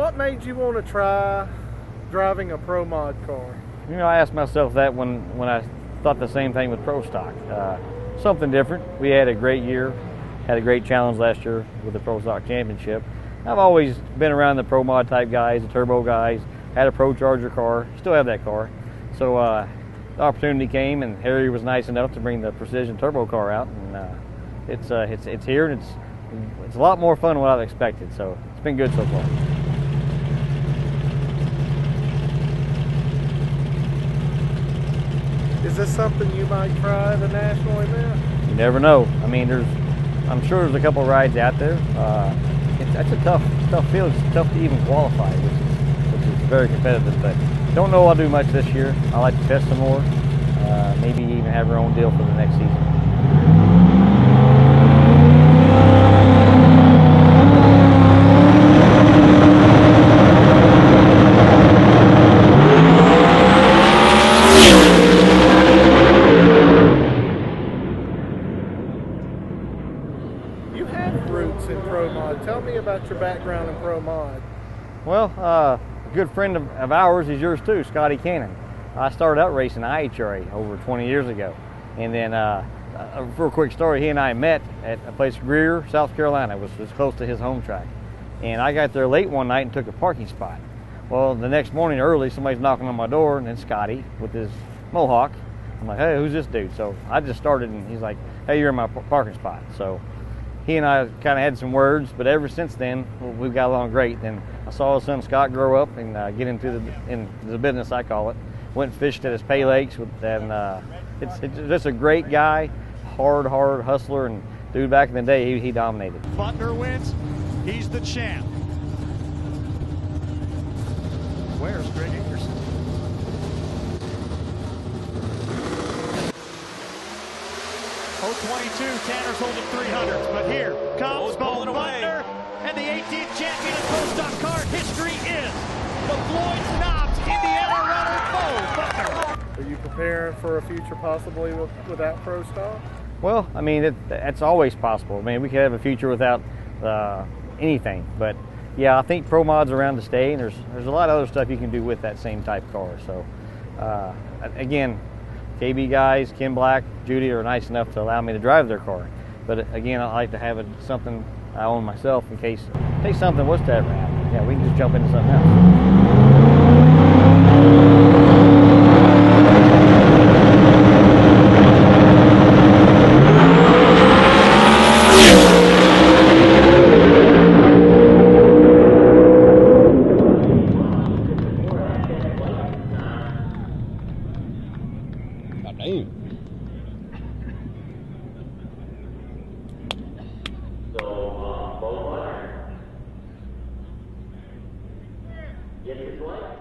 what made you want to try driving a Pro Mod car? You know, I asked myself that when I thought the same thing with Pro Stock. Something different. We had a great year, had a great challenge last year with the Pro Stock Championship. I've always been around the Pro Mod type guys, the turbo guys, had a Pro Charger car, still have that car. So the opportunity came, and Harry was nice enough to bring the Precision Turbo car out, and it's here, and it's a lot more fun than what I expected. So it's been good so far. Is this something you might try at a national event? You never know. I mean, I'm sure there's a couple rides out there. That's a tough field. It's tough to even qualify, which is very competitive. But don't know I'll do much this year. I like to test some more. Maybe even have our own deal for the next season. You have roots in Pro Mod. Tell me about your background in Pro Mod. Well, a good friend of ours is yours too, Scotty Cannon. I started out racing IHRA over 20 years ago. And then, a real quick story, he and I met at a place, Greer, South Carolina. It was close to his home track. And I got there late one night and took a parking spot. Well, the next morning early, somebody's knocking on my door, and then Scotty with his Mohawk. I'm like, hey, who's this dude? So I just started, and he's like, hey, you're in my parking spot. So he and I kind of had some words, but ever since then, we've got along great. Then I saw his son Scott grow up and get into the business, I call it. Went and fished at his pay lakes, and it's just a great guy, hard hustler, and dude, back in the day, he dominated. Butner wins, he's the champ. Where's Greg Ingerson? .022, Tanner's holding 300s, but here comes Bo Butner, and the 18th champion of Pro Stock car history is the Floyd Knobs Indiana runner, Bo Butner. Are you preparing for a future possibly without Pro Stock? Well, I mean, that's always possible. I mean, we could have a future without anything, but yeah, I think Pro Mod's around to stay, and there's a lot of other stuff you can do with that same type car. So, again, KB guys, Kim Black, Judy are nice enough to allow me to drive their car. But again, I like to have something I own myself in case something was to ever happen. Yeah, we can just jump into something else. Get his life.